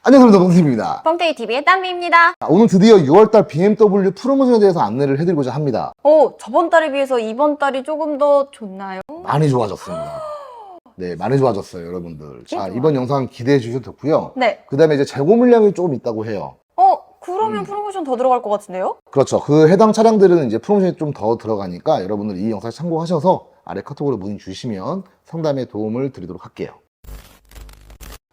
안녕하세요, 동생입니다. 뻥테이TV의 딴비입니다. 오늘 드디어 6월달 BMW 프로모션에 대해서 안내를 해드리고자 합니다. 저번 달에 비해서 이번 달이 조금 더 좋나요? 많이 좋아졌습니다. 네, 많이 좋아졌어요, 여러분들. 자, 좋아요. 이번 영상 기대해 주셔도 좋고요. 네. 그 다음에 이제 재고 물량이 조금 있다고 해요. 그러면 프로모션 더 들어갈 것 같은데요? 그렇죠. 그 해당 차량들은 이제 프로모션이 좀 더 들어가니까 여러분들 이 영상 참고하셔서 아래 카톡으로 문의 주시면 상담에 도움을 드리도록 할게요.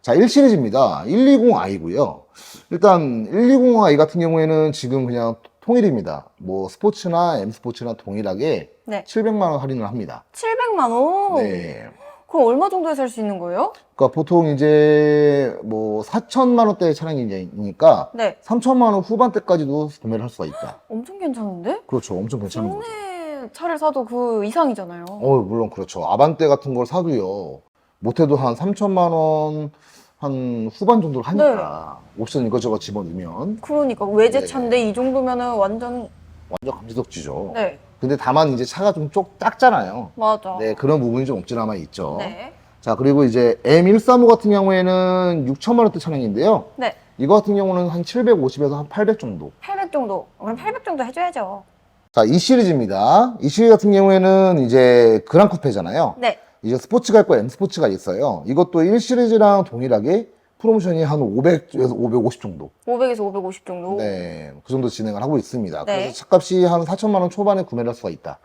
자, 1시리즈입니다. 120i고요. 일단 120i 같은 경우에는 지금 그냥 통일입니다. 뭐 스포츠나 M 스포츠나 동일하게 네. 700만 원 할인을 합니다. 700만 원? 네. 그럼 얼마 정도에 살 수 있는 거예요? 그러니까 보통 이제 뭐 4천만 원대 차량이니까 네. 3천만 원 후반대까지도 구매를 할 수가 있다. 엄청 괜찮은데? 그렇죠. 엄청 괜찮은 거죠. 국내 차를 사도 그 이상이잖아요. 물론 그렇죠. 아반떼 같은 걸 사도요. 못해도 한 3천만 원, 한 후반 정도를 하니까. 옵션 이것저것 집어넣으면. 그러니까 외제차인데 이 정도면은 완전. 완전 감지덕지죠. 네. 근데 다만 이제 차가 좀 작잖아요. 맞아. 네, 그런 부분이 좀 없지않아 있죠. 네. 자, 그리고 이제 M135 같은 경우에는 6천만 원대 차량인데요. 네. 이거 같은 경우는 한 750에서 한 800 정도. 800 정도. 그럼 800 정도 해줘야죠. 자, 이 시리즈입니다. 이 시리즈 같은 경우에는 이제 그랑 쿠페잖아요. 네. 이제 스포츠가 있고 M 스포츠가 있어요. 이것도 1 시리즈랑 동일하게 프로모션이 한 500에서 550 정도. 500에서 550 정도. 네, 그 정도 진행을 하고 있습니다. 네. 그래서 차값이 한 4천만 원 초반에 구매를 할 수가 있다.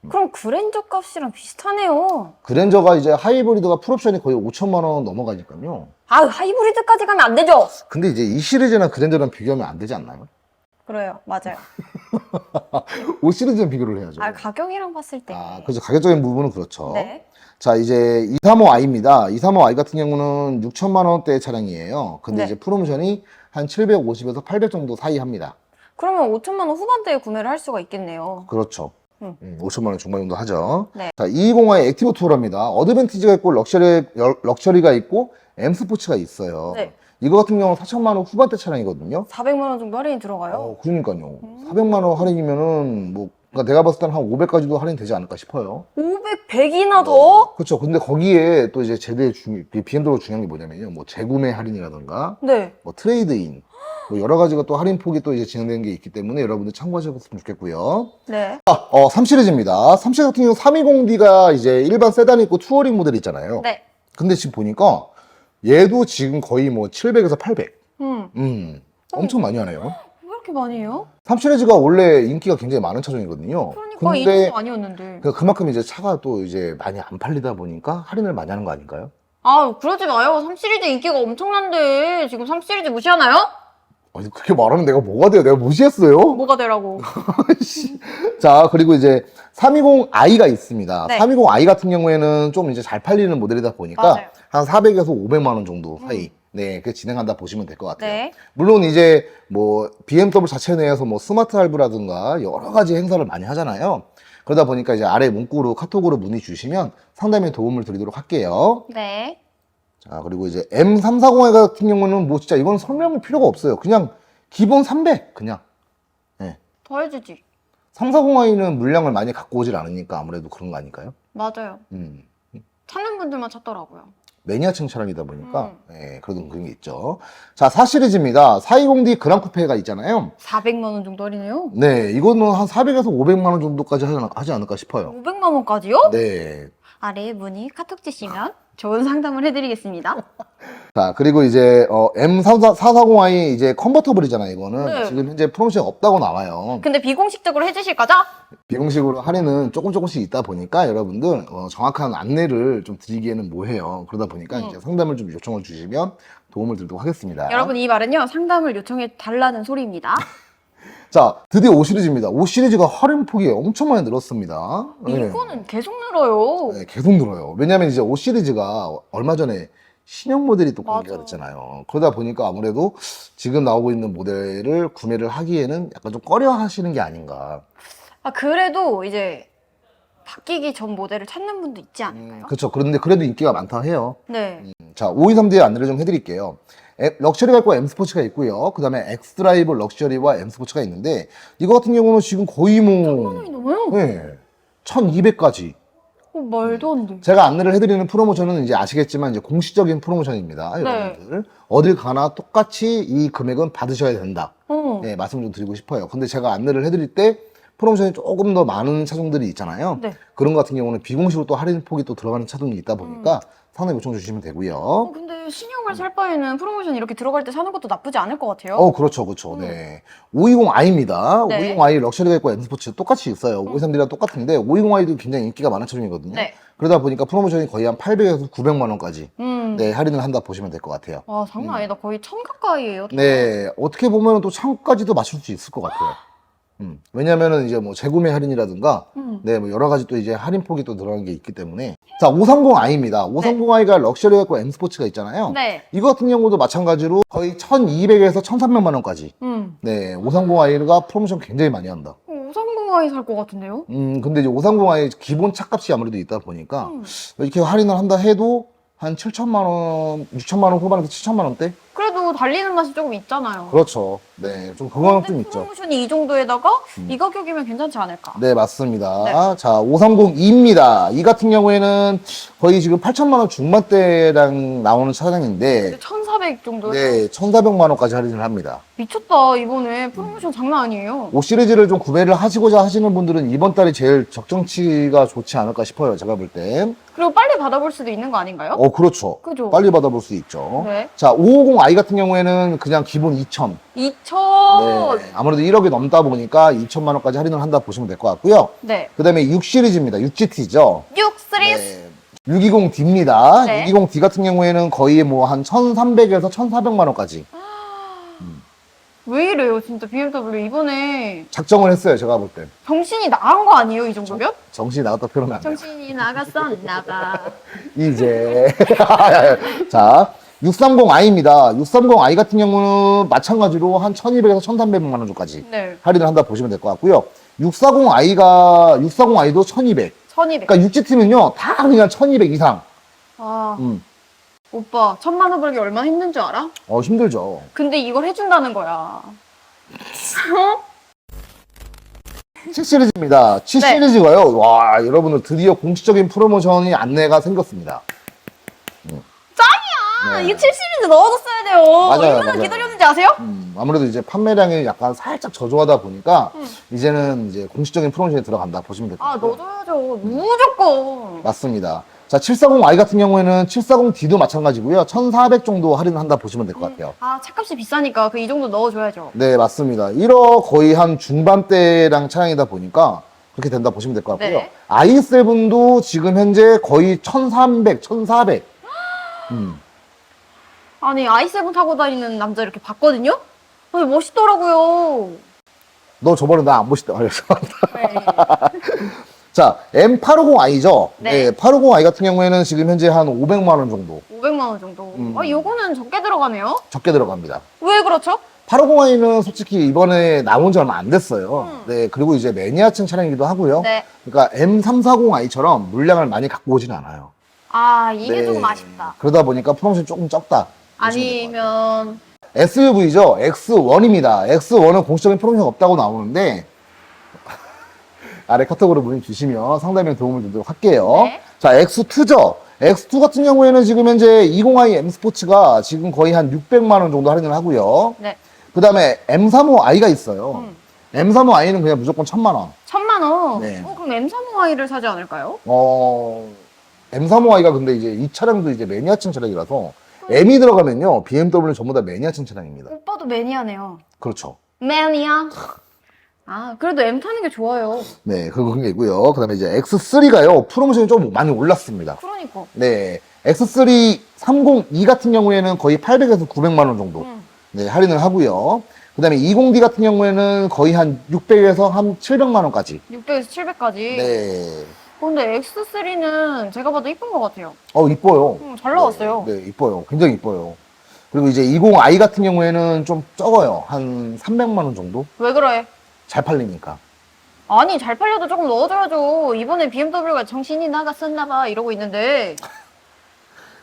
그럼 그랜저 값이랑 비슷하네요. 그랜저가 이제 하이브리드가 풀옵션이 거의 5천만 원 넘어가니까요. 하이브리드까지 가면 안 되죠? 근데 이제 이 시리즈랑 그랜저랑 비교하면 안 되지 않나요? 그래요, 맞아요. 5 시리즈는 비교를 해야죠. 가격이랑 봤을 때. 그래서 가격적인 부분은 그렇죠. 네. 자, 이제 235i입니다. 235i 같은 경우는 6천만 원대 차량이에요. 근데 네. 이제 프로모션이 한 750에서 800 정도 사이 합니다. 그러면 5천만 원 후반대에 구매를 할 수가 있겠네요. 그렇죠. 5천만 원 중반 정도 하죠. 네. 자, 220i 액티브 투어랍니다. 어드밴티지가 있고 럭셔리가 있고 M 스포츠가 있어요. 네. 이거 같은 경우는 4천만 원 후반대 차량이거든요. 400만 원 정도 할인이 들어가요? 그러니까요. 400만 원 할인이면은 뭐 그러니까 내가 봤을 때는 한 500까지도 할인 되지 않을까 싶어요. 500, 100이나 더? 그렇죠. 근데 거기에 또 이제 BMW가 중요한 게 뭐냐면요. 뭐 재구매 할인이라든가 네. 뭐 트레이드인 뭐 여러 가지가 또 할인 폭이 또 이제 진행되는 게 있기 때문에 여러분들 참고하셨으면 좋겠고요. 네. 3시리즈입니다. 3시리즈 같은 경우 320D가 이제 일반 세단이 있고 투어링 모델이 있잖아요. 네. 근데 지금 보니까 얘도 지금 거의 뭐 700에서 800. 엄청 많이 하네요. 왜 이렇게 많이 해요? 3시리즈가 원래 인기가 굉장히 많은 차종이거든요. 그러니까 근데 이거 아니었는데. 그만큼 이제 차가 또 이제 많이 안 팔리다 보니까 할인을 많이 하는 거 아닌가요? 그러지 마요. 3시리즈 인기가 엄청난데 지금 3시리즈 무시하나요? 아니, 그렇게 말하면 내가 뭐가 돼요? 내가 무시했어요? 뭐가 되라고. 자, 그리고 이제 320i가 있습니다. 네. 320i 같은 경우에는 좀 이제 잘 팔리는 모델이다 보니까 맞아요. 한 400에서 500만 원 정도 사이. 네, 그 진행한다 보시면 될 것 같아요. 네. 물론 이제 뭐 BMW 자체 내에서 뭐 스마트 할부라든가 여러 가지 행사를 많이 하잖아요. 그러다 보니까 이제 아래 문구로 카톡으로 문의 주시면 상담에 도움을 드리도록 할게요. 네. 자, 그리고 이제 M340i 같은 경우는 뭐 진짜 이건 설명이 필요가 없어요. 그냥 기본 300 그냥. 네. 더 해주지. 340i는 물량을 많이 갖고 오질 않으니까 아무래도 그런 거 아닐까요? 맞아요. 찾는 분들만 찾더라고요. 매니아층 차량이다 보니까 네, 그런 게 있죠. 자, 4시리즈입니다. 420D 그랑 쿠페가 있잖아요. 400만 원 정도 할인해요? 네, 이거는 한 400에서 500만 원 정도까지 하지 않을까 싶어요. 500만 원까지요? 네. 아래에 문의 카톡 주시면 좋은 상담을 해드리겠습니다. 자, 그리고 이제 M440i 이제 컨버터블이잖아요. 이거는 네. 지금 현재 프로모션 없다고 나와요. 근데 비공식적으로 해주실 거죠? 비공식으로 할인은 조금씩 있다 보니까 여러분들 정확한 안내를 좀 드리기에는 뭐해요. 그러다 보니까 이제 상담을 좀 요청을 주시면 도움을 드리도록 하겠습니다. 여러분 이 말은요 상담을 요청해 달라는 소리입니다. 자, 드디어 5시리즈입니다. 5시리즈가 할인폭이 엄청 많이 늘었습니다. 네. 이거는 계속 늘어요. 네, 계속 늘어요. 왜냐면 이제 5시리즈가 얼마 전에 신형 모델이 또 공개가 맞아. 됐잖아요. 그러다 보니까 아무래도 지금 나오고 있는 모델을 구매를 하기에는 약간 좀 꺼려 하시는 게 아닌가. 그래도 이제 바뀌기 전 모델을 찾는 분도 있지 않을까요? 그렇죠. 그런데 그래도 인기가 많다 해요. 네. 자, 523D의 안내를 좀 해드릴게요. 럭셔리가 있고 M 스포츠가 있고요. 그 다음에 엑스드라이브 럭셔리와 M 스포츠가 있는데 이거 같은 경우는 지금 거의 뭐 1000만 원이 넘어요? 네, 1200까지 말도 안 돼. 제가 안내를 해드리는 프로모션은 이제 아시겠지만 이제 공식적인 프로모션입니다. 네. 여러분들. 어딜 가나 똑같이 이 금액은 받으셔야 된다. 어. 네, 말씀 좀 드리고 싶어요. 근데 제가 안내를 해드릴 때 프로모션이 조금 더 많은 차종들이 있잖아요. 네. 그런 것 같은 경우는 비공식으로 또 할인 폭이 또 들어가는 차종이 있다 보니까 상담 요청 주시면 되고요. 근데 신형을 살 바에는 프로모션 이렇게 들어갈 때 사는 것도 나쁘지 않을 것 같아요. 그렇죠, 그렇죠. 네. 520i입니다. 네. 520i 럭셔리 가입과 M스포츠 똑같이 있어요. 523D랑 똑같은데 520i도 굉장히 인기가 많은 차종이거든요. 네. 그러다 보니까 프로모션이 거의 한 800에서 900만 원까지 네. 할인을 한다 보시면 될 것 같아요. 와, 장난 아니다. 거의 1000 가까이에요. 네, 어떻게 보면 또 창까지도 맞출 수 있을 것 같아요. 왜냐면은 이제 뭐 재구매 할인이라든가, 네, 뭐 여러 가지 또 이제 할인 폭이 또 들어간 게 있기 때문에. 자, 530i입니다. 530i가 럭셔리 갖고 M 스포츠가 있잖아요. 네. 이거 같은 경우도 마찬가지로 거의 1200에서 1300만 원까지. 네, 530i가 프로모션 굉장히 많이 한다. 530i 살 것 같은데요? 근데 이제 530i 기본 차값이 아무래도 있다 보니까 이렇게 할인을 한다 해도 한 7천만 원, 6천만 원 후반에서 7천만 원대? 그래도 달리는 맛이 조금 있잖아요. 그렇죠. 네, 좀 그건 좀 근데 있죠. 프로모션이 이 정도에다가 이 가격이면 괜찮지 않을까? 네, 맞습니다. 네. 자, 530E입니다. 이 같은 경우에는 거의 지금 8천만 원 중반대랑 나오는 차량인데, 1400 정도? 네, 1,400만 원까지 할인을 합니다. 미쳤다. 이번에 프로모션 장난 아니에요. 5 시리즈를 좀 구매를 하시고자 하시는 분들은 이번 달이 제일 적정치가 좋지 않을까 싶어요. 제가 볼 땐. 그리고 빨리 받아볼 수도 있는 거 아닌가요? 그렇죠. 그죠? 빨리 받아볼 수 있죠. 네. 자, 550i 같은 경우에는 그냥 기본 2천. 2000. 네, 아무래도 1억이 넘다 보니까 2천만 원까지 할인을 한다 보시면 될 것 같고요. 네. 그 다음에 6 시리즈입니다. 6GT죠. 6 시리즈. 620D입니다. 네. 620D 같은 경우에는 거의 뭐 한 1,300에서 1,400만 원까지 왜 이래요, 진짜 BMW 이번에 작정을 했어요. 제가 볼 땐. 정신이 나간 거 아니에요, 이 정도면? 정신이 나갔다 표현하면 안 돼요. 정신이 나갔었나 봐. 이제 자, 630i입니다. 630i 같은 경우는 마찬가지로 한 1,200에서 1,300만 원 정도까지 네. 할인을 한다 보시면 될 것 같고요. 640i도 1,200. 1200. 그러니까 6GT는요, 다 그냥 1,200 이상. 아, 오빠, 1000만 원 벌기 얼마나 힘든 줄 알아? 힘들죠. 근데 이걸 해준다는 거야. 7 시리즈입니다. 7 네. 시리즈가요. 와, 여러분들 드디어 공식적인 프로모션이 안내가 생겼습니다. 짱이야! 네. 이게 7 시리즈 넣어줬어야 돼요. 맞아요, 얼마나 맞아요. 기다렸는지 아세요? 아무래도 이제 판매량이 약간 살짝 저조하다 보니까 이제는 이제 공식적인 프로모션에 들어간다 보시면 될 것 아, 같아요. 넣어줘야죠. 무조건. 맞습니다. 자, 740i 같은 경우에는 740D도 마찬가지고요. 1,400 정도 할인을 한다 보시면 될 것 같아요. 아, 차값이 비싸니까 그 이 정도 넣어줘야죠. 네, 맞습니다. 1억 거의 한 중반대랑 차량이다 보니까 그렇게 된다 보시면 될 것 같고요. 네. i7도 지금 현재 거의 1,300, 1,400. 아니, i7 타고 다니는 남자 이렇게 봤거든요? 근데 멋있더라고요. 너 저번에 나 안 보시다 그래서. 네. 자, M850i죠. 네. 850i 같은 경우에는 지금 현재 한 500만 원 정도 500만 원 정도. 아, 요거는 적게 들어가네요? 적게 들어갑니다. 왜 그렇죠? 850i는 솔직히 이번에 나온 지 얼마 안 됐어요. 네, 그리고 이제 매니아층 차량이기도 하고요. 네. 그러니까 M340i처럼 물량을 많이 갖고 오진 않아요. 아, 이게 네. 조금 아쉽다. 그러다 보니까 프로모션이 조금 적다. 아니면, SUV죠. X1입니다. X1은 공식적인 프로모션 없다고 나오는데 아래 카톡으로 문의 주시면 상담에 도움을 드리도록 할게요. 네. 자, X2죠. X2 같은 경우에는 지금 현재 20i M 스포츠가 지금 거의 한 600만 원 정도 할인을 하고요. 네. 그 다음에 M35i가 있어요. M35i는 그냥 무조건 1,000만 원. 1000만 원? 네. 그럼 M35i를 사지 않을까요? M35i가 근데 이제 이 차량도 이제 매니아층 차량이라서 M이 들어가면요. BMW는 전부 다 매니아층 차량입니다. 오빠도 매니아네요. 그렇죠. 매니아? 아, 그래도 M 타는 게 좋아요. 네, 그런 게 있고요. 그 다음에 이제 X3가요. 프로모션이 좀 많이 올랐습니다. 그러니까. 네, X3 302 같은 경우에는 거의 800에서 900만 원 정도 네, 할인을 하고요. 그 다음에 20D 같은 경우에는 거의 한 600에서 한 700만 원까지. 600에서 700까지. 네. 근데 X3는 제가 봐도 이쁜 것 같아요. 이뻐요. 잘 나왔어요. 네, 이뻐요. 굉장히 이뻐요. 그리고 이제 20i 같은 경우에는 좀 적어요. 한 300만 원 정도? 왜 그래? 잘 팔리니까. 아니, 잘 팔려도 조금 넣어줘야죠. 이번에 BMW가 정신이 나갔었나봐 이러고 있는데.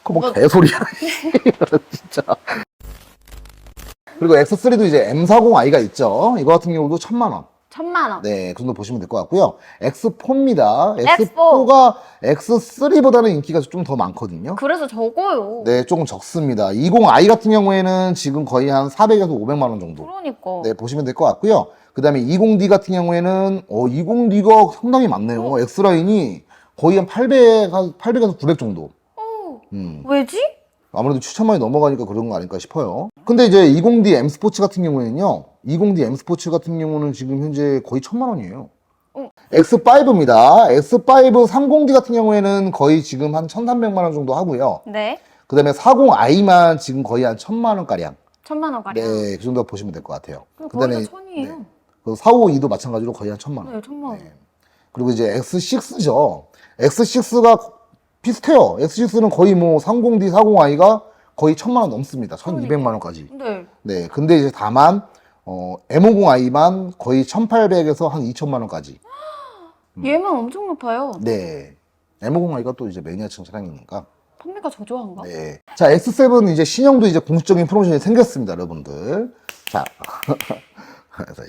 그거 뭐 개소리야. 진짜. 그리고 X3도 이제 M40i가 있죠. 이거 같은 경우도 1,000만 원. 천만 원. 네, 그 정도 보시면 될 것 같고요. X4입니다. X4. X4가 X3보다는 인기가 좀 더 많거든요. 그래서 적어요. 네, 조금 적습니다. 20i 같은 경우에는 지금 거의 한 400에서 500만 원 정도. 그러니까. 네, 보시면 될 것 같고요. 그 다음에 20D 같은 경우에는, 20D가 상당히 많네요. X라인이 거의 한 800에서 900 정도. 왜지? 아무래도 7천만이 넘어가니까 그런 거 아닐까 싶어요. 근데 이제 20D M 스포츠 같은 경우에는요, 20D M 스포츠 같은 경우는 지금 현재 거의 1,000만 원이에요. X5입니다. X5 30D 같은 경우에는 거의 지금 한 1,300만 원 정도 하고요. 네. 그 다음에 40i만 지금 거의 한 1,000만 원가량. 천만 원 가량. 네, 그 정도 보시면 될 것 같아요. 거의 다 천이에요. 네, 그 452도 마찬가지로 거의 한 1,000만 원. 네, 천만 원. 그리고 이제 X6죠. X6가 비슷해요. X6는 거의 뭐 30D, 40i가 거의 1,000만 원 넘습니다. 1,200만 원까지. 네. 네, 근데 이제 다만 M50i만 거의 1,800에서 한 2,000만 원까지. 얘만 엄청 높아요. 네, M50i가 또 이제 매니아층 차량이니까. 판매가 저조한가? 네. 자, X7 이제 신형도 이제 공식적인 프로모션이 생겼습니다, 여러분들. 자,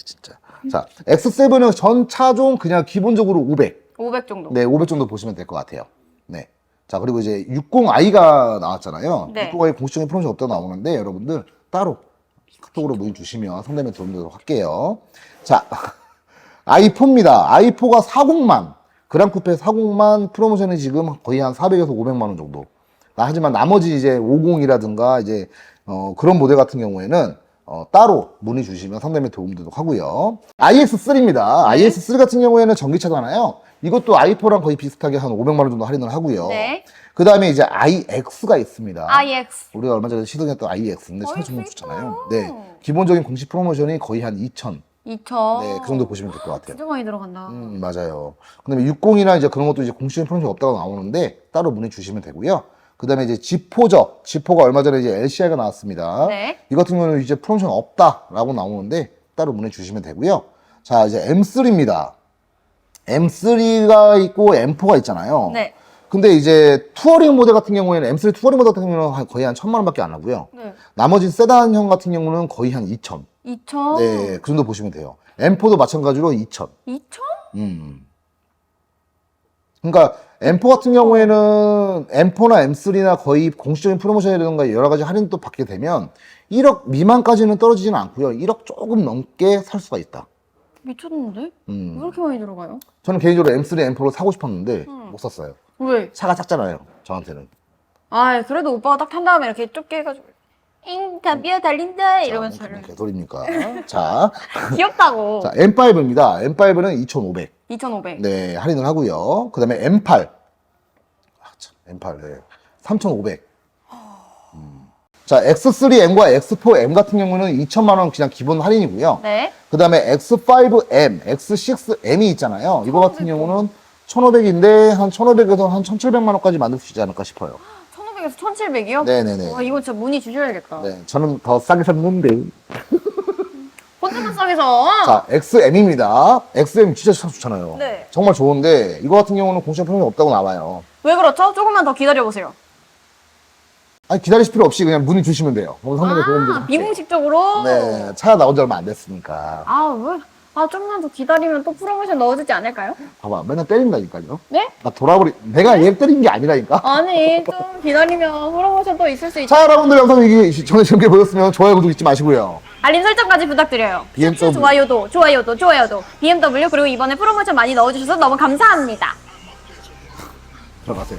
진짜. 자, X7은 전 차종 그냥 기본적으로 500. 500 정도. 네, 500 정도 보시면 될 것 같아요. 네. 자, 그리고 이제 60i가 나왔잖아요. 네. 60i 공식적인 프로모션 없다고 나오는데, 여러분들 따로 카톡으로 문의 주시면 상담에 도움되도록 할게요. 자, i4입니다. i4가 40만. 그랑쿠페 40만 프로모션이 지금 거의 한 400에서 500만 원 정도. 하지만 나머지 이제 50이라든가 이제, 그런 모델 같은 경우에는 따로 문의 주시면 상담에 도움되도록 하고요. iX3입니다. iX3 같은 경우에는 전기차잖아요. 이것도 i4랑 거의 비슷하게 한 500만 원 정도 할인을 하고요. 네. 그 다음에 이제 iX가 있습니다. iX. 우리가 얼마 전에 시승했던 iX인데 차 정말 iX 좋잖아요. 이뻐요. 네. 기본적인 공식 프로모션이 거의 한 2,000. 2천. 네, 그 정도 보시면 될 것 같아요. 진짜 많이 들어간다. 맞아요. 그 다음에 60이나 이제 그런 것도 이제 공식적인 프로모션이 없다고 나오는데 따로 문의 주시면 되고요. 그 다음에 이제 지포죠. 지포가 얼마 전에 이제 LCI가 나왔습니다. 네. 이 같은 경우는 이제 프로모션 없다라고 나오는데 따로 문의 주시면 되고요. 자, 이제 M3입니다. M3가 있고 M4가 있잖아요. 네. 근데 이제 투어링 모델 같은 경우에는 M3 투어링 모델 같은 경우는 거의 한 1,000만 원밖에 안 하고요. 네. 나머지 세단형 같은 경우는 거의 한 2,000. 2천. 네, 그 정도 보시면 돼요. M4도 마찬가지로 2,000. 2천? 그러니까 M4 같은 경우에는 M4나 M3나 거의 공식적인 프로모션이라든가 여러 가지 할인도 또 받게 되면 1억 미만까지는 떨어지지는 않고요. 1억 조금 넘게 살 수가 있다. 미쳤는데? 왜 이렇게 많이 들어가요? 저는 개인적으로 M3, M4를 사고 싶었는데 못 샀어요. 왜? 차가 작잖아요. 저한테는. 아, 그래도 오빠가 딱 탄 다음에 이렇게 좁게 해가지고 잉, 담비야 달린다 이러면서 자, 달려. 개소리입니까? 자, 귀엽다고. 자, M5입니다. M5는 2,500. 2,500. 네, 할인을 하고요. 그 다음에 M8. 아, 참, M8, 네. 3,500. 자, X3M과 X4M 같은 경우는 2,000만 원 그냥 기본 할인이고요. 네. 그 다음에 X5M, X6M이 있잖아요. 이거 같은 경우는 1,500인데 한 1,500에서 한 1,700만 원까지 만들 수 있지 않을까 싶어요. 1,500에서 1,700이요? 네네네. 와, 이거 진짜 문의 주셔야겠다. 네, 저는 더 싸게 샀는데. 혼자만 싸게서. 자, XM입니다. XM 진짜 차 좋잖아요. 네. 정말 좋은데 이거 같은 경우는 공식 프로모션이 없다고 나와요. 왜 그렇죠? 조금만 더 기다려보세요. 아니, 기다리실 필요 없이 그냥 문의 주시면 돼요. 오늘 상담에 도움 드릴게요. 비공식적으로? 네, 차 나온 지 얼마 안 됐으니까. 아, 왜? 아, 좀만 더 기다리면 또 프로모션 넣어주지 않을까요? 봐봐, 맨날 때린다니까요. 네? 나 내가 얘 때린 게 아니라니까. 아니, 좀 기다리면 프로모션 또 있을 수 있죠. 자, 여러분들 영상 이게 전에 재밌게 보셨으면 좋아요, 구독 잊지 마시고요. 알림 설정까지 부탁드려요. BMW. 셔츠 좋아요도. BMW 그리고 이번에 프로모션 많이 넣어주셔서 너무 감사합니다. 들어가세요.